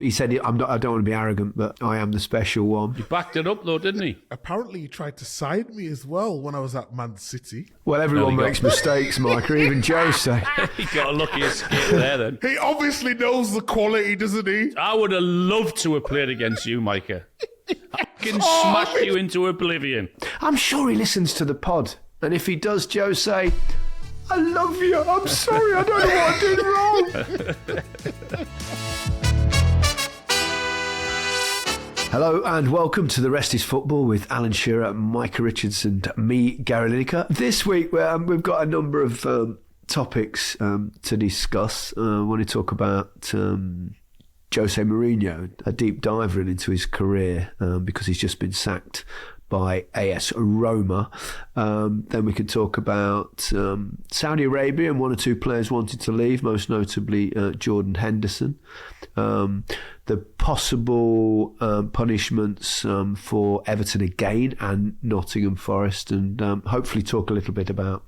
He said, I don't want to be arrogant, but I am the special one. He backed it up though, didn't he? Apparently he tried to side me as well when I was at Man City. Well, everyone makes mistakes, Micah, even Jose. He got a lucky escape there then. He obviously knows the quality, doesn't he? I would have loved to have played against you, Micah. I can smash you into oblivion. I'm sure he listens to the pod. And if he does, Jose, I love you. I'm sorry, I don't know what I did wrong. Hello and welcome to The Rest is Football with Alan Shearer, Micah Richardson, and me, Gary Lineker. This week we've got a number of topics to discuss. I want to talk about Jose Mourinho, a deep diver into his career because he's just been sacked by AS Roma. Then we could talk about Saudi Arabia and one or two players wanted to leave, most notably Jordan Henderson. The possible punishments for Everton again and Nottingham Forest, and hopefully talk a little bit about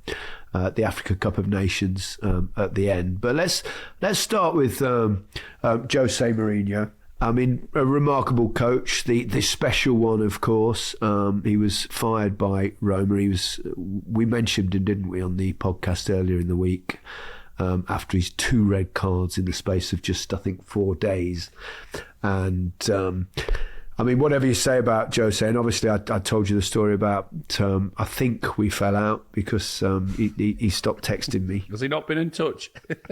the Africa Cup of Nations at the end. But let's start with Jose Mourinho. I mean, a remarkable coach, the special one, of course. He was fired by Roma. We mentioned him, didn't we, on the podcast earlier in the week, after his 2 red cards in the space of just, I think, 4 days. And I mean, whatever you say about Jose, and obviously I told you the story about, I think we fell out because he stopped texting me. Has he not been in touch?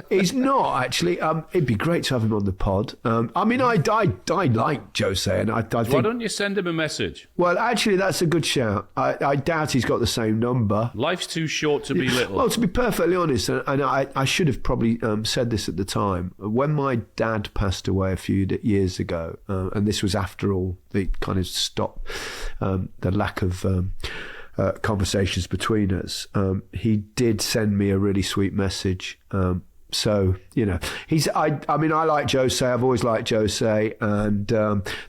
He's not, actually. It'd be great to have him on the pod. I mean, I like Jose, and I think... Why don't you send him a message? Well, actually, that's a good shout. I doubt he's got the same number. Life's too short to be little. Well, to be perfectly honest, and I should have probably said this at the time, when my dad passed away a few years ago, and this was after all the kind of stopped the lack of conversations between us, he did send me a really sweet message. So, you know, I mean, I like Jose. I've always liked Jose, and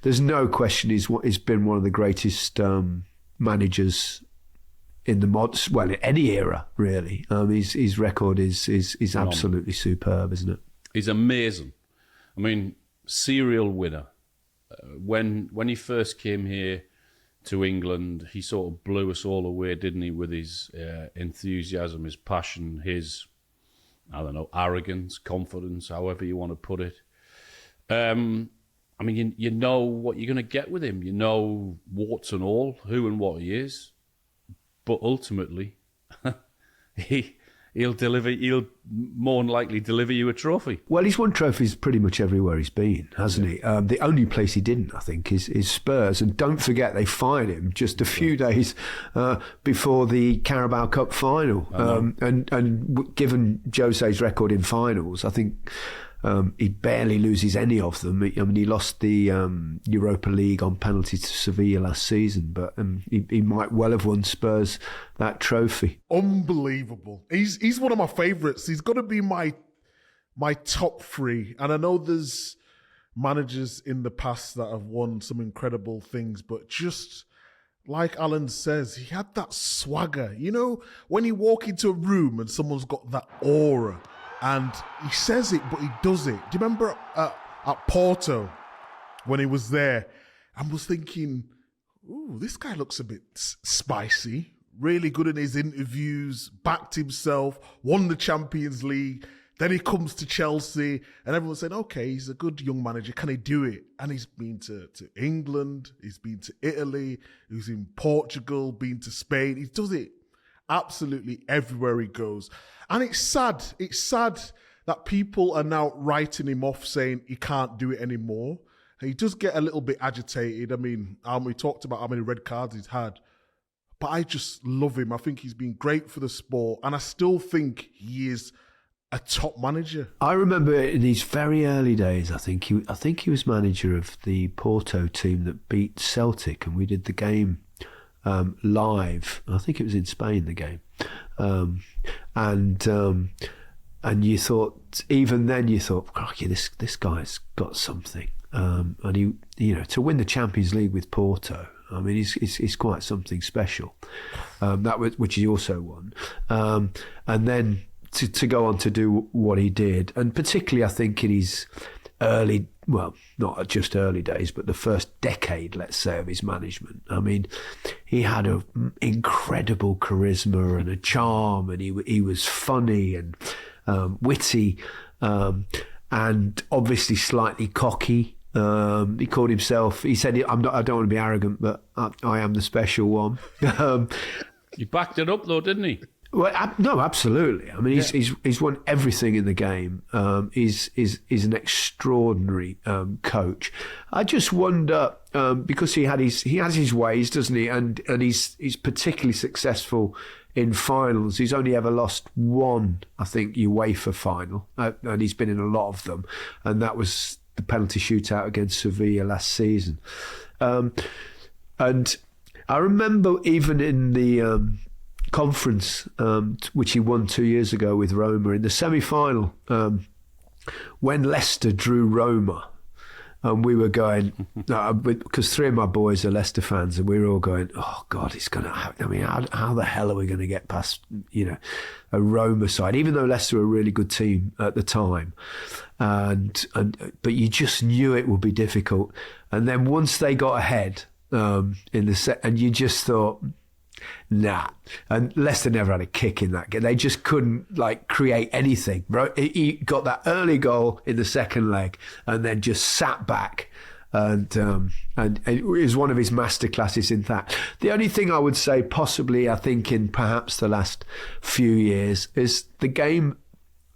there's no question he's been one of the greatest managers in in any era, really. His record is absolutely superb, isn't it? He's amazing. I mean, serial winner. When he first came here to England, he sort of blew us all away, didn't he, with his enthusiasm, his passion, his, I don't know, arrogance, confidence, however you want to put it. I mean, you know what you're going to get with him. You know, warts and all, who and what he is. But ultimately, he'll more than likely deliver you a trophy. Well, he's won trophies pretty much everywhere he's been, hasn't he? The only place he didn't, I think, is Spurs. And don't forget, they fired him just a few days before the Carabao Cup final. And given Jose's record in finals, I think he barely loses any of them. I mean, he lost the Europa League on penalty to Sevilla last season, but he might well have won Spurs that trophy. Unbelievable. He's one of my favourites. He's got to be my top 3. And I know there's managers in the past that have won some incredible things, but just like Alan says, he had that swagger. You know, when you walk into a room and someone's got that aura, and he says it, but he does it. Do you remember at Porto when he was there? I was thinking, ooh, this guy looks a bit spicy. Really good in his interviews, backed himself, won the Champions League. Then he comes to Chelsea, and everyone said, okay, he's a good young manager. Can he do it? And he's been to England, he's been to Italy, he's in Portugal, been to Spain. He does it absolutely everywhere he goes. And it's sad that people are now writing him off, saying he can't do it anymore. He does get a little bit agitated. I mean, we talked about how many red cards he's had, but I just love him. I think he's been great for the sport, and I still think he is a top manager. I remember in his very early days, I think he was manager of the Porto team that beat Celtic, and we did the game live. I think it was in Spain, the game. And you thought, even then you thought, crikey, this guy's got something. And he, you know, to win the Champions League with Porto, I mean, he's quite something special. Which he also won. And then to go on to do what he did, and particularly I think in his not just early days, but the first decade, let's say, of his management. I mean, he had an incredible charisma and a charm, and he was funny and witty, and obviously slightly cocky. He called himself. He said, I don't want to be arrogant, but I am the special one." He backed it up though, didn't he? Well, no, absolutely. I mean, he's won everything in the game. He's an extraordinary coach. I just wonder, because he has his ways, doesn't he? And he's particularly successful in finals. He's only ever lost one, I think, UEFA final, and he's been in a lot of them. And that was the penalty shootout against Sevilla last season. And I remember even in the conference, which he won 2 years ago with Roma, in the semi-final, when Leicester drew Roma, and we were going, because three of my boys are Leicester fans, and we were all going, "Oh God, it's going to happen." I mean, how the hell are we going to get past, a Roma side? Even though Leicester were a really good team at the time, but you just knew it would be difficult. And then once they got ahead in the set, and you just thought, nah. And Leicester never had a kick in that game. They just couldn't create anything. He got that early goal in the second leg and then just sat back. And it was one of his masterclasses in that. The only thing I would say, possibly, I think in perhaps the last few years, is the game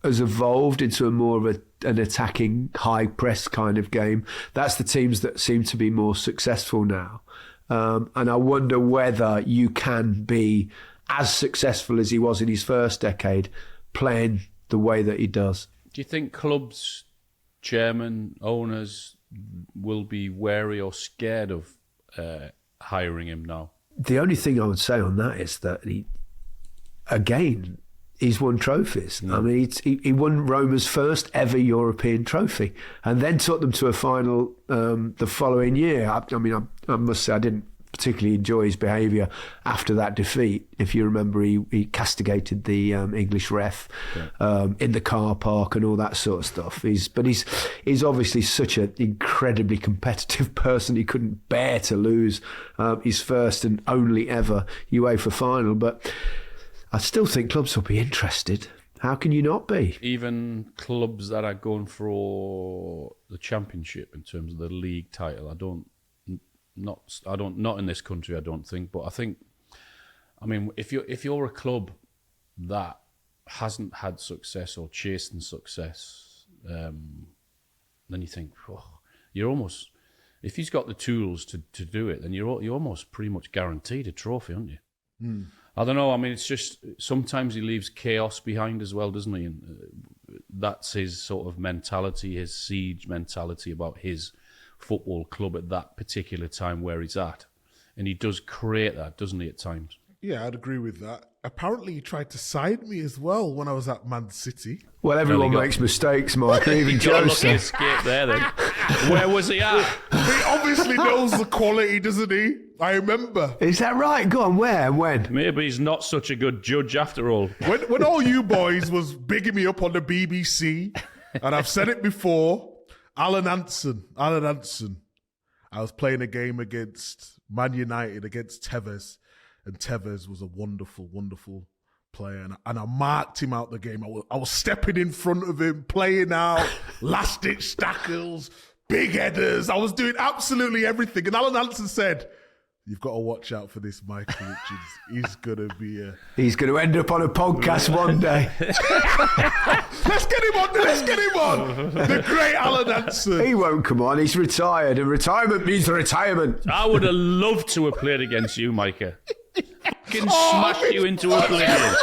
has evolved into a more of an attacking, high press kind of game. That's the teams that seem to be more successful now. And I wonder whether you can be as successful as he was in his first decade, playing the way that he does. Do you think clubs, chairmen, owners will be wary or scared of hiring him now? The only thing I would say on that is that he's won trophies. I mean, he won Roma's first ever European trophy and then took them to a final the following year. I must say I didn't particularly enjoy his behaviour after that defeat. If you remember, he castigated the English ref in the car park and all that sort of stuff. He's obviously such an incredibly competitive person. He couldn't bear to lose his first and only ever UEFA final. But I still think clubs will be interested. How can you not be? Even clubs that are going for the championship in terms of the league title, not in this country, I don't think. But I mean, if you're a club that hasn't had success or chasing success, then you think, you're almost, if he's got the tools to do it, then you're almost pretty much guaranteed a trophy, aren't you? Mm. I don't know. I mean, it's just sometimes he leaves chaos behind as well, doesn't he? And that's his sort of mentality, his siege mentality about his football club at that particular time where he's at. And he does create that, doesn't he, at times? Yeah, I'd agree with that. Apparently, he tried to sign me as well when I was at Man City. Well, everyone makes mistakes, Mike. Even Jose. Escape there, then. Where was he at? He obviously knows the quality, doesn't he? I remember. Is that right? Go on, where and when? Maybe he's not such a good judge after all. When all you boys was bigging me up on the BBC, and I've said it before, Alan Hansen. I was playing a game against Man United, against Tevez, and Tevez was a wonderful, wonderful player, and I marked him out the game. I was stepping in front of him, playing out, last-ditch tackles, big headers. I was doing absolutely everything. And Alan Hansen said, "You've got to watch out for this Michael Richards. He's going to be He's going to end up on a podcast one day." Let's get him on. The great Alan Hansen. He won't come on. He's retired, and retirement means retirement. I would have loved to have played against you, Micah. Fucking smashed you into oblivion.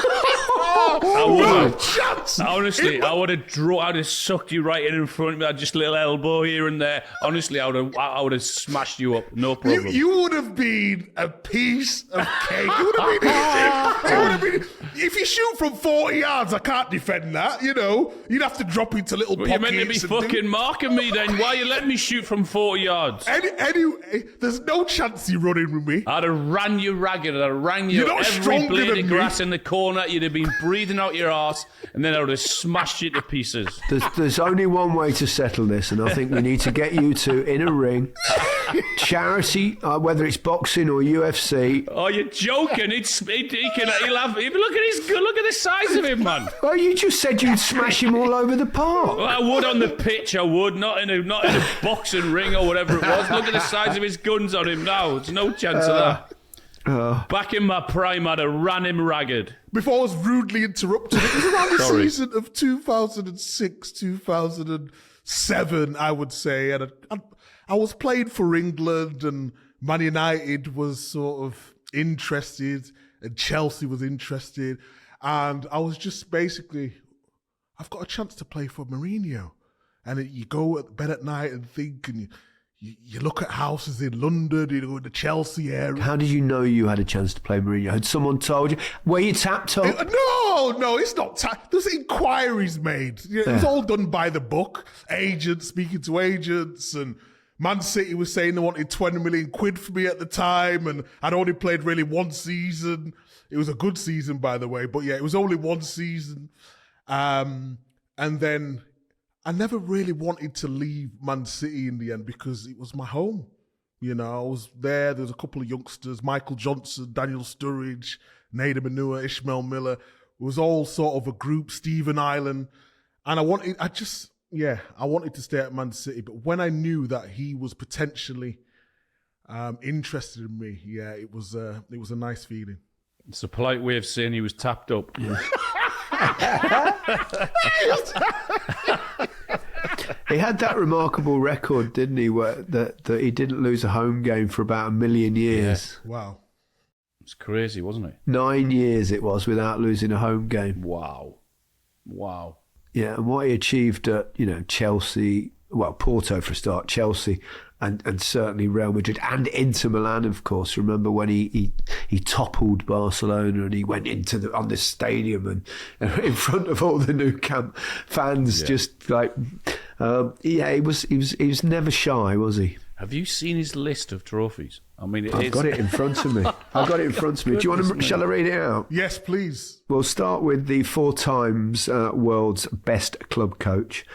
I would have. Honestly, I would have sucked you right in front of me. Just a little elbow here and there. Honestly, I would have smashed you up. No problem. You would have been a piece of cake. It would have been easy. It would have been. If you shoot from 40 yards, I can't defend that. You'd have to drop into little pockets. You're meant to be fucking marking me then. Why are you letting me shoot from 40 yards? Anyway, there's no chance you're running with me. I'd have ran you ragged. I'd have ran you every blade of grass in the corner. You'd have been breathing out your arse, and then I would have smashed you to pieces. There's only one way to settle this, and I think we need to get you two in a ring. Charity, whether it's boxing or UFC. Oh, you're joking. He'll have... Look at the size of him, man. Well, you just said you'd smash him all over the park. Well, I would on the pitch, I would. Not in a boxing ring or whatever it was. Look at the size of his guns on him now. There's no chance of that. Back in my prime, I'd have ran him ragged. Before I was rudely interrupted, it was around the season of 2006, 2007, I would say. And I was playing for England, and Man United was sort of interested, and Chelsea was interested. And I was just basically, I've got a chance to play for Mourinho. And you go at bed at night and think, and you look at houses in London, you go in the Chelsea area. How did you know you had a chance to play Mourinho? Had someone told you? Were you tapped up? No, it's not tapped. There's inquiries made. It was all done by the book. Agents speaking to agents, and Man City was saying they wanted 20 million quid for me at the time, and I'd only played really one season. It was a good season, by the way, but yeah, it was only one season. And then I never really wanted to leave Man City in the end because it was my home. You know, I was there. There was a couple of youngsters, Michael Johnson, Daniel Sturridge, Nader Manua, Ishmael Miller. It was all sort of a group, Stephen Island. And I wanted to stay at Man City. But when I knew that he was potentially interested in me, it was a nice feeling. It's a polite way of saying he was tapped up. He had that remarkable record, didn't he, that he didn't lose a home game for about 1 million years. Yeah. Wow. It's crazy, wasn't it? 9 years it was without losing a home game. Wow. Yeah, and what he achieved at, Chelsea, well, Porto for a start, Chelsea, and certainly Real Madrid and Inter Milan, of course. Remember when he toppled Barcelona and he went on this stadium and in front of all the Nou Camp fans, just like, he was never shy, was he? Have you seen his list of trophies? I mean, I've got it in front of me. Do you want to? Shall I read it out? Yes, please. We'll start with the 4 times world's best club coach.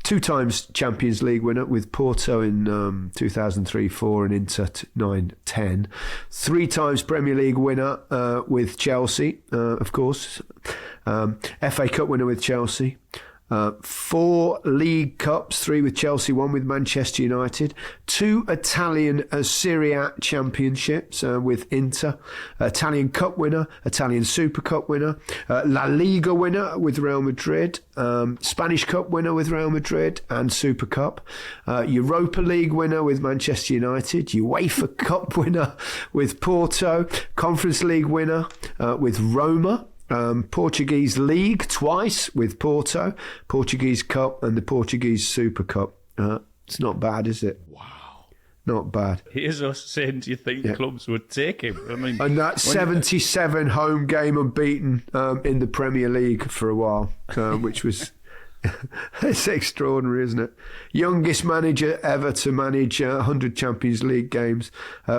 2 times Champions League winner with Porto in 2003-04 and Inter 9-10. 3 times Premier League winner with Chelsea, of course. FA Cup winner with Chelsea. 4 League Cups, 3 with Chelsea, 1 with Manchester United. 2 Italian Serie A championships with Inter. Italian Cup winner, Italian Super Cup winner. La Liga winner with Real Madrid. Spanish Cup winner with Real Madrid and Super Cup. Europa League winner with Manchester United. UEFA Cup winner with Porto. Conference League winner with Roma. Portuguese League twice with Porto, Portuguese Cup and the Portuguese Super Cup. It's not bad, is it? Wow. Not bad. Here's us saying, do you think clubs would take him? I mean, and that 77 home game unbeaten in the Premier League for a while, which was... It's extraordinary, isn't it? Youngest manager ever to manage 100 Champions League games.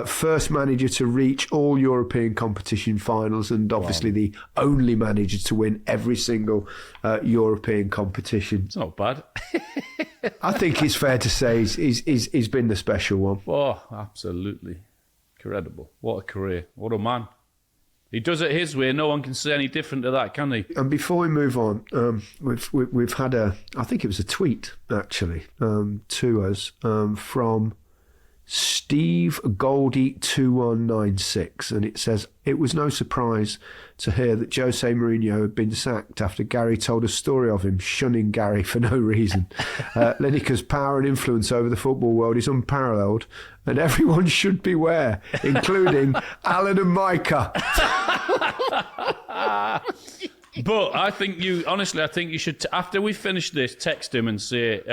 First manager to reach all European competition finals, and obviously the only manager to win every single European competition. It's not bad. I think it's fair to say he's been the special one. Oh, absolutely. Incredible. What a career. What a man. He does it his way. No one can say any different to that, can they? And before we move on, we've had I think it was a tweet actually to us from Steve Goldie 2196, and it says, it was no surprise to hear that Jose Mourinho had been sacked after Gary told a story of him shunning Gary for no reason. Lineker's power and influence over the football world is unparalleled, and everyone should beware, including Alan and Micah. But I think you should, after we finish this, text him and say,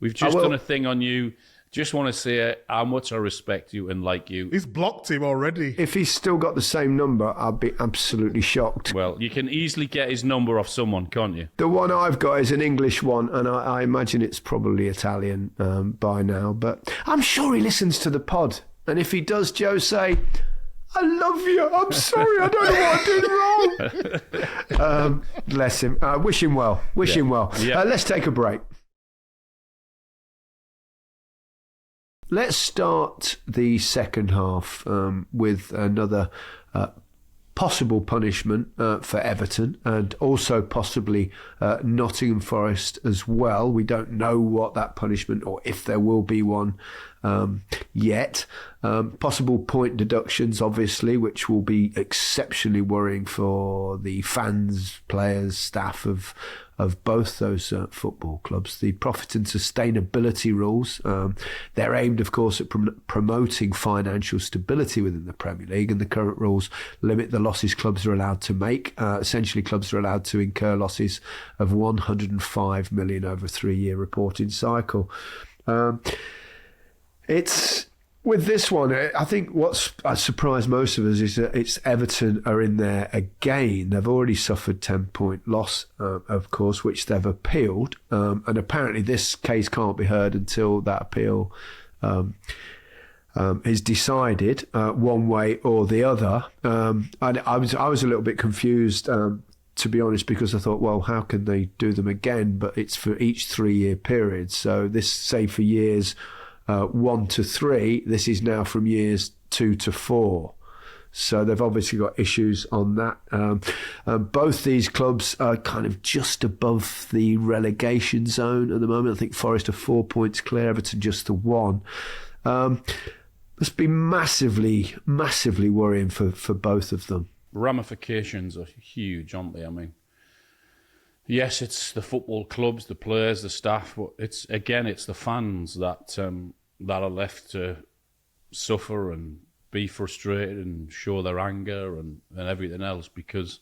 we've just done a thing on you. Just want to say how much I respect you and like you. He's blocked him already. If he's still got the same number, I'd be absolutely shocked. Well, you can easily get his number off someone, can't you? The one I've got is an English one, and I imagine it's probably Italian by now. But I'm sure he listens to the pod. And if he does, Jose, I love you. I'm sorry. I don't know what I did wrong. Bless him. Wish him well. Wish him well. Yeah. Let's take a break. Let's start the second half with another possible punishment for Everton, and also possibly Nottingham Forest as well. We don't know what that punishment, or if there will be one yet. Possible point deductions, obviously, which will be exceptionally worrying for the fans, players, staff of both those football clubs. The profit and sustainability rules, they're aimed, of course, at promoting financial stability within the Premier League, and the current rules limit the losses clubs are allowed to make. Essentially, clubs are allowed to incur losses of 105 million over a 3-year reporting cycle. It's with this one, I think what's surprised most of us is that it's Everton are in there again. They've already suffered 10-point loss, of course, which they've appealed. And apparently this case can't be heard until that appeal is decided one way or the other. And I was a little bit confused, to be honest, because I thought, well, how can they do them again? But it's for each 3-year period. So this, say, for years 1 to 3, this is now from years 2 to 4. So they've obviously got issues on that. Both these clubs are kind of just above the relegation zone at the moment. I think Forest are 4 points clear, Everton just the 1. Must be massively, massively worrying for both of them. Ramifications are huge, aren't they? I mean, yes, it's the football clubs, the players, the staff, but it's the fans that are left to suffer and be frustrated and show their anger and everything else, because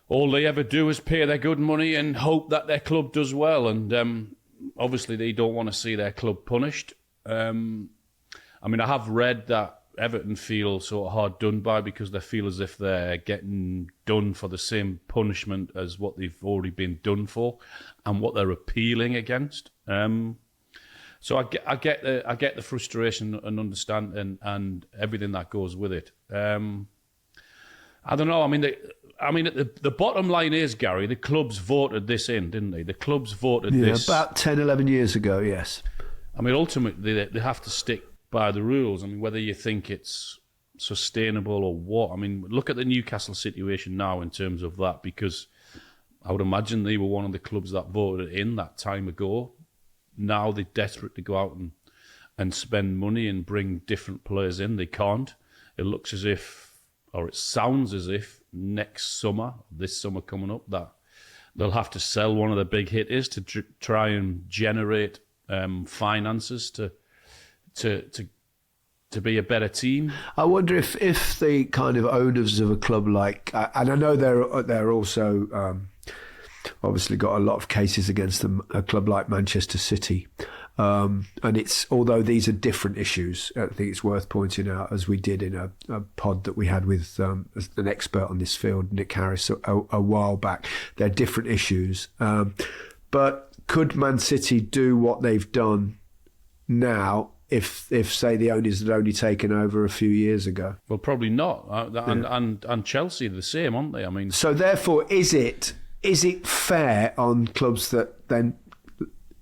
all they ever do is pay their good money and hope that their club does well, and obviously they don't want to see their club punished. I mean, I have read that Everton feel sort of hard done by because they feel as if they're getting done for the same punishment as what they've already been done for and what they're appealing against. So I get the frustration and understand and everything that goes with it. I don't know. I mean, the bottom line is, Gary, the clubs voted this in, didn't they? The clubs voted this about 10, 11 years ago. Yes. I mean, ultimately they have to stick by the rules. I mean, whether you think it's sustainable or what. I mean, look at the Newcastle situation now in terms of that, because I would imagine they were one of the clubs that voted in that time ago. Now they're desperate to go out and spend money and bring different players in. They can't. It looks as if, or it sounds as if, next summer, this summer coming up, that they'll have to sell one of the big hitters to try and generate finances to be a better team. I wonder if the kind of owners of a club like, and I know they're also obviously got a lot of cases against them, a club like Manchester City, and it's, although these are different issues, I think it's worth pointing out, as we did in a pod that we had with an expert on this field, Nick Harris, a while back. They're different issues, but could Man City do what they've done now if say the owners had only taken over a few years ago? Well, probably not. And Chelsea the same, aren't they? I mean, so therefore, is it fair on clubs that then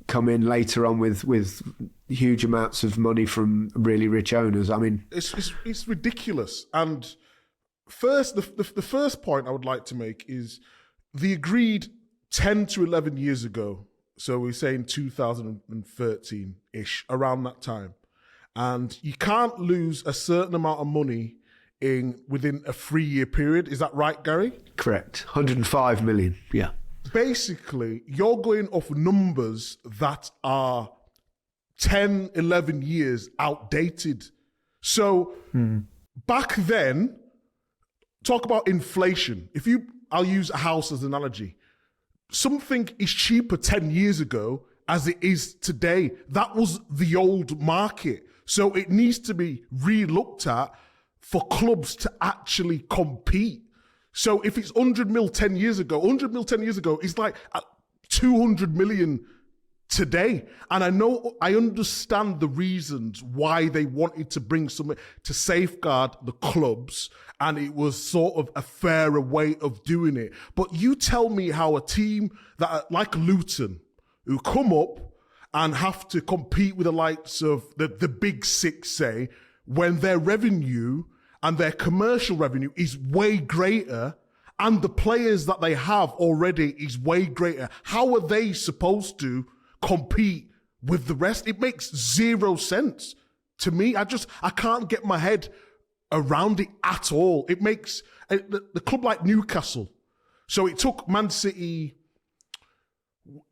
come in later on with huge amounts of money from really rich owners? I mean, it's ridiculous. And first, the first point I would like to make is the agreed 10 to 11 years ago. So we're saying 2013-ish, around that time. And you can't lose a certain amount of money within a 3-year period. Is that right, Gary? Correct. 105 million, yeah. Basically, you're going off numbers that are 10, 11 years outdated. So back then, talk about inflation. I'll use a house as an analogy. Something is cheaper 10 years ago as it is today. That was the old market. So it needs to be re-looked at for clubs to actually compete. So if it's 100 mil 10 years ago, 100 mil 10 years ago is like 200 million today. And I understand the reasons why they wanted to bring something to safeguard the clubs, and it was sort of a fairer way of doing it. But you tell me how a team that, like Luton, who come up and have to compete with the likes of the big six, say, when their revenue and their commercial revenue is way greater, and the players that they have already is way greater, how are they supposed to compete with the rest? It makes zero sense to me. I can't get my head around it at all. It makes the club like Newcastle. So it took Man City,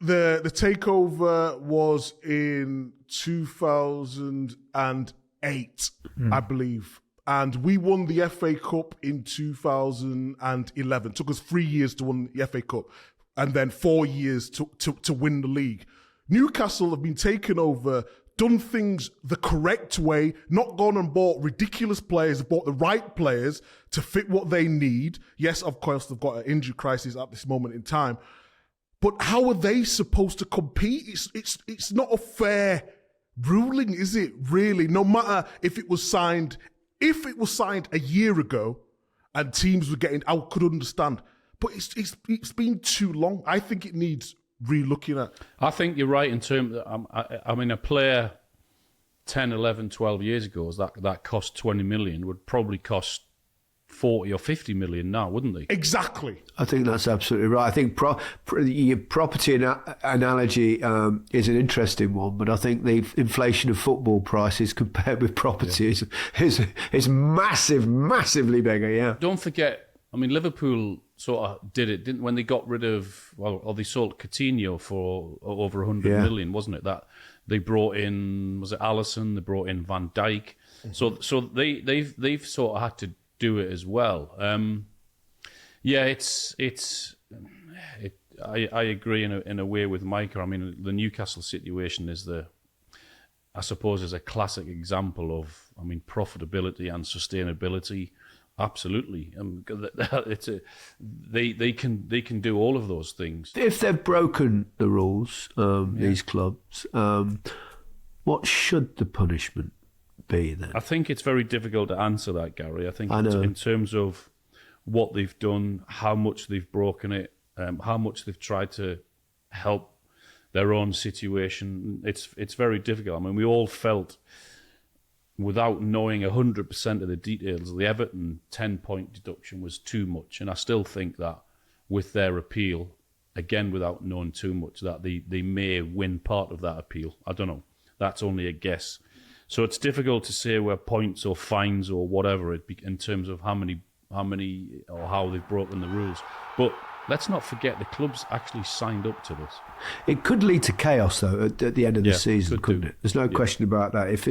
the takeover was in 2008, I believe. And we won the FA Cup in 2011. It took us 3 years to win the FA Cup, and then 4 years to win the league. Newcastle have been taken over, done things the correct way, not gone and bought ridiculous players, bought the right players to fit what they need. Yes, of course, they've got an injury crisis at this moment in time. But how are they supposed to compete? It's not a fair ruling, is it, really? No matter if it was signed a year ago and teams were getting, I could understand. But it's been too long. I think it needs re-looking at. I think you're right in terms of, I mean, a player 10, 11, 12 years ago that cost 20 million would probably cost 40 or 50 million now, wouldn't they? Exactly. I think that's absolutely right. I think your property analogy is an interesting one, but I think the inflation of football prices compared with property is massively bigger, yeah. Don't forget, I mean, Liverpool sort of did it, didn't, when they got rid of, or they sold Coutinho for over 100 million, wasn't it? That they brought in, was it Alisson? They brought in Van Dijk. Mm-hmm. So they've sort of had to do it as well. I agree in a way with Micah. I mean, the Newcastle situation is I suppose is a classic example of, I mean, profitability and sustainability. Absolutely, they can do all of those things. If they've broken the rules, these clubs, what should the punishment be then? I think it's very difficult to answer that, Gary. I think in terms of what they've done, how much they've broken it, how much they've tried to help their own situation, it's very difficult. I mean, we all felt, without knowing 100% of the details, the Everton 10-point deduction was too much. And I still think that with their appeal, again, without knowing too much, that they may win part of that appeal. I don't know. That's only a guess. So it's difficult to say where points or fines or whatever in terms of how many or how they've broken the rules. But let's not forget the clubs actually signed up to this. It could lead to chaos, though, at the end of the season, couldn't it? There's no question about that. If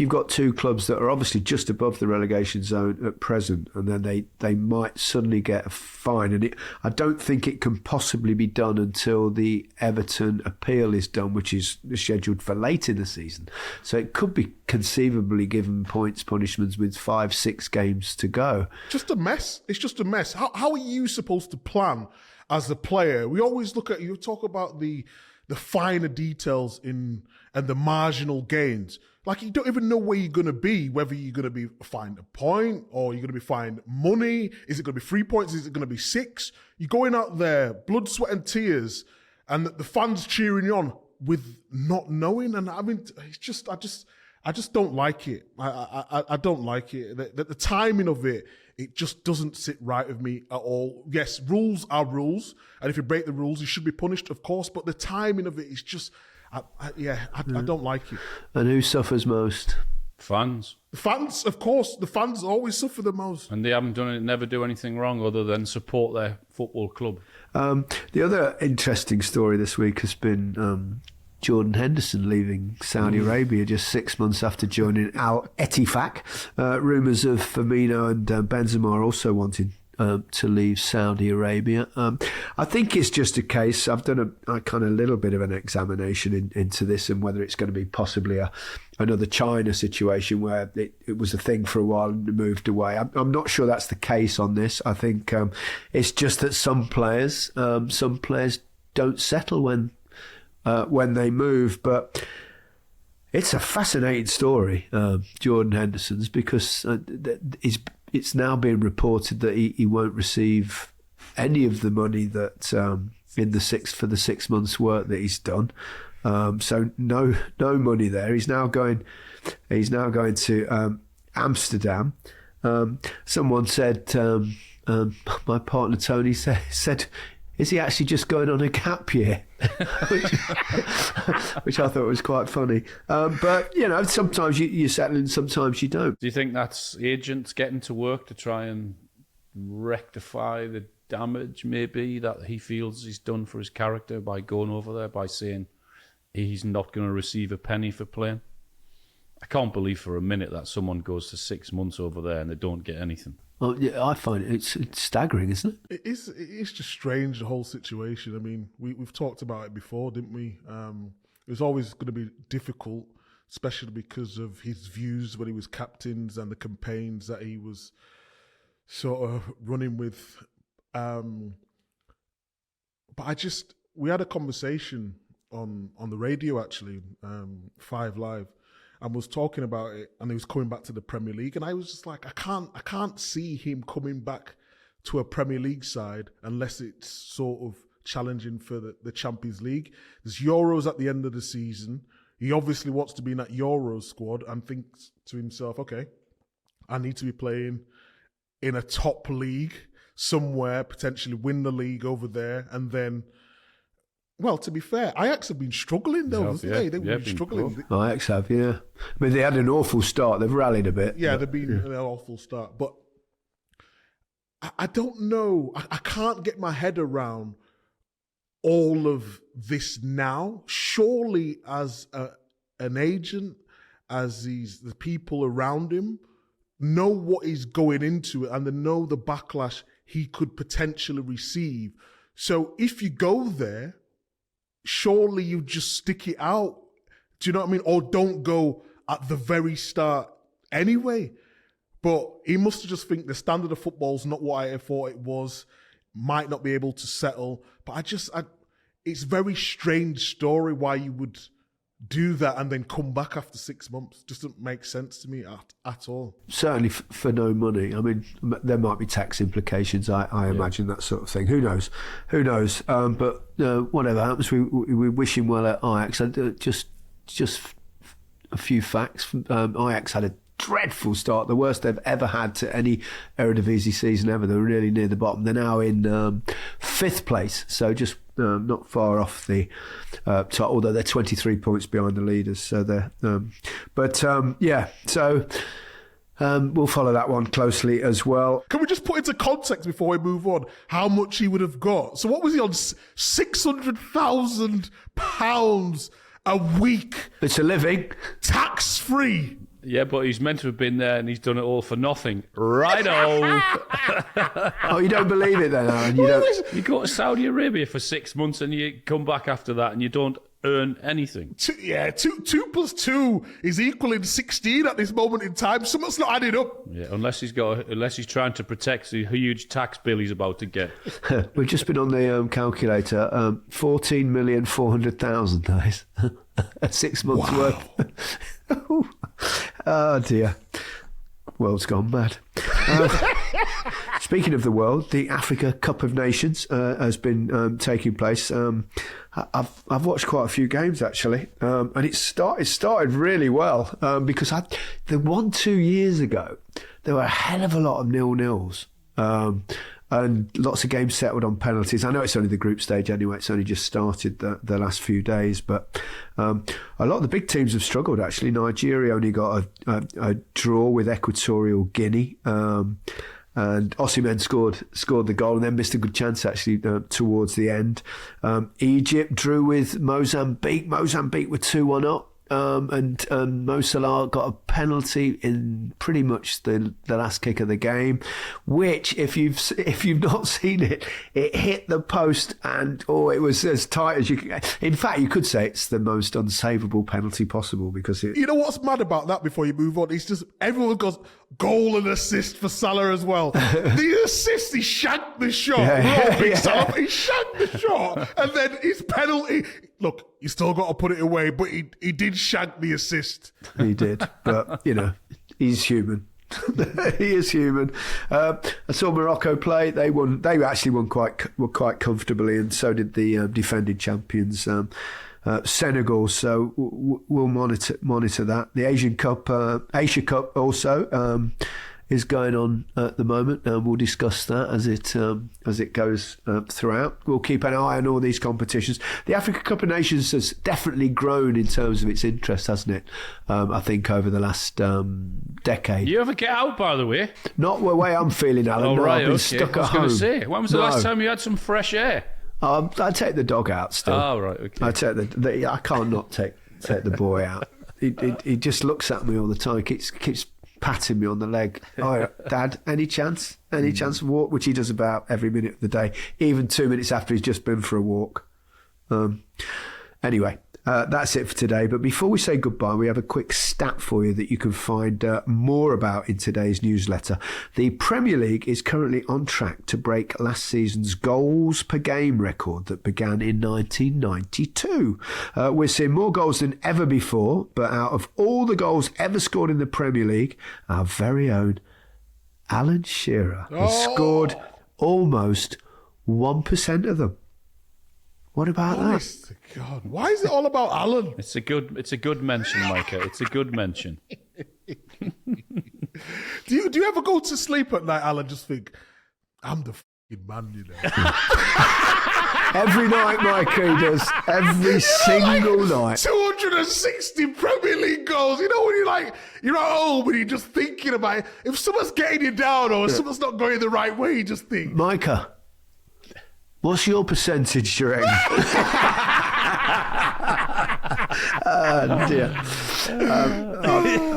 you've got two clubs that are obviously just above the relegation zone at present, and then they might suddenly get a fine, and I don't think it can possibly be done until the Everton appeal is done, which is scheduled for late in the season. So it could be conceivably given punishments with 5-6 games to go. Just a mess. It's just a mess. How are you supposed to plan as a player? We always you talk about the finer details and the marginal gains. Like, you don't even know where you're going to be, whether you're going to be fined a point or you're going to be fined money. Is it going to be 3 points? Is it going to be 6? You're going out there, blood, sweat and tears, and the fans cheering you on with not knowing. And I mean, it's just, I just don't like it. I don't like it. The timing of it, it just doesn't sit right with me at all. Yes, rules are rules, and if you break the rules, you should be punished, of course. But the timing of it is just, I don't like it. And who suffers most? Fans. The fans, of course. The fans always suffer the most. And they haven't never do anything wrong other than support their football club. The other interesting story this week has been Jordan Henderson leaving Saudi Arabia just 6 months after joining Al Ettifaq. Rumours of Firmino and Benzema also wanting to leave Saudi Arabia. I think it's just a case, I've done a kind of little bit of an examination into this and whether it's going to be possibly another China situation where it was a thing for a while and moved away. I'm not sure that's the case on this. I think it's just that some players don't settle when they move. But it's a fascinating story, Jordan Henderson's, because it's now being reported that he won't receive any of the money that for the 6 months' work that he's done. So no money there. He's now going to Amsterdam. Someone said, my partner Tony said, is he actually just going on a gap year? which I thought was quite funny. But, sometimes you settle in, sometimes you don't. Do you think that's agents getting to work to try and rectify the damage, maybe, that he feels he's done for his character by going over there, by saying he's not going to receive a penny for playing? I can't believe for a minute that someone goes to 6 months over there and they don't get anything. Well, yeah, I find it's staggering, isn't it? It's just strange, the whole situation. I mean, we've talked about it before, didn't we? It was always going to be difficult, especially because of his views when he was captains and the campaigns that he was sort of running with. But we had a conversation on the radio, actually, 5 Live, and was talking about it, and he was coming back to the Premier League, and I was just like, I can't see him coming back to a Premier League side unless it's sort of challenging for the Champions League. There's Euros at the end of the season. He obviously wants to be in that Euros squad and thinks to himself, okay, I need to be playing in a top league somewhere, potentially win the league over there, and then, well, to be fair, Ajax have been struggling though, haven't they? They've been struggling. Ajax have, yeah. I mean, they had an awful start. They've rallied a bit. Yeah, they've been an awful start. But I don't know. I can't get my head around all of this now. Surely, as an agent, as the people around him know what he's going into it, and they know the backlash he could potentially receive. So if you go there, surely you just stick it out. Do you know what I mean? Or don't go at the very start anyway. But he must have just think the standard of football's not what I thought it was, might not be able to settle. But it's a very strange story why you would do that and then come back after 6 months. Just doesn't make sense to me at all. Certainly for no money. I mean, there might be tax implications, I imagine, that sort of thing. Who knows? But whatever happens, we wish him well at Ajax. Just a few facts. Ajax had a dreadful start, the worst they've ever had to any Eredivisie season ever. They were really near the bottom. They're now in 5th place, so just not far off the top, although they're 23 points behind the leaders. So they're, so we'll follow that one closely as well. Can we just put into context before we move on how much he would have got? So what was he on? £600,000 a week. It's a living. Tax-free. Yeah, but he's meant to have been there and he's done it all for nothing. Righto! Oh, you don't believe it then, Alan? You go to Saudi Arabia for 6 months and you come back after that and you don't earn anything. Two plus 2 is equaling 16 at this moment in time. Something's not adding up. Yeah, unless he's trying to protect the huge tax bill he's about to get. We've just been on the calculator. 14,400,000, that is. 6 months worth. Oh dear. World's gone mad. Speaking of the world, the Africa Cup of Nations has been taking place. I've watched quite a few games actually, and it started really well because the 1-2 years ago there were a hell of a lot of 0-0s. And lots of games settled on penalties. I know it's only the group stage anyway. It's only just started the last few days. But a lot of the big teams have struggled, actually. Nigeria only got a draw with Equatorial Guinea. And Osimhen scored the goal and then missed a good chance, actually, towards the end. Egypt drew with Mozambique. Mozambique were 2-1 up. And Mo Salah got a penalty in pretty much the last kick of the game, which if you've not seen it hit the post and it was as tight as you could. In fact, you could say it's the most unsavable penalty possible because you know what's mad about that? Before you move on, it's just everyone goes goal and assist for Salah as well. The assist, he shanked the shot. He shanked the shot, and then his penalty. look, you still got to put it away, but he did shank the assist. He did, but, he's human. He is human. I saw Morocco play. They won. They actually won quite comfortably, and so did the defending champions, Senegal. So we'll monitor that. The Asia Cup also is going on at the moment, and we'll discuss that as it goes throughout. We'll keep an eye on all these competitions. The Africa Cup of Nations has definitely grown in terms of its interest, hasn't it? I think over the last decade. You ever get out, by the way? Not the way I'm feeling, Alan. Oh, no, right, I've been okay. stuck I was at going home. to say, when was the last time you had some fresh air? I take the dog out still. Oh, right, okay. I take I can't not take the boy out. He just looks at me all the time. Keeps patting me on the leg. Oh, Dad, any chance? Any chance of walk? Which he does about every minute of the day, even 2 minutes after he's just been for a walk. Anyway, that's it for today. But before we say goodbye, we have a quick stat for you that you can find more about in today's newsletter. The Premier League is currently on track to break last season's goals per game record that began in 1992. We're seeing more goals than ever before, but out of all the goals ever scored in the Premier League, our very own Alan Shearer has scored almost 1% of them. What about Honest that? to God, why is it all about Alan? It's a good mention, Micah. It's a good mention. Do you ever go to sleep at night, Alan? Just think, I'm the fucking man, Every night, Micah, he does. Every single night. 260 Premier League goals. You know when you're at home and you're just thinking about it. If someone's getting you down or someone's not going the right way, you just think. Micah, what's your percentage, do you reckon? Dear.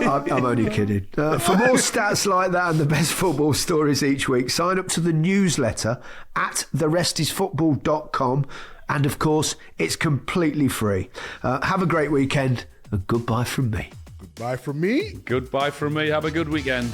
I'm only kidding. For more stats like that and the best football stories each week, sign up to the newsletter at therestisfootball.com. And of course, it's completely free. Have a great weekend, and goodbye from me. Goodbye from me. Goodbye from me. Have a good weekend.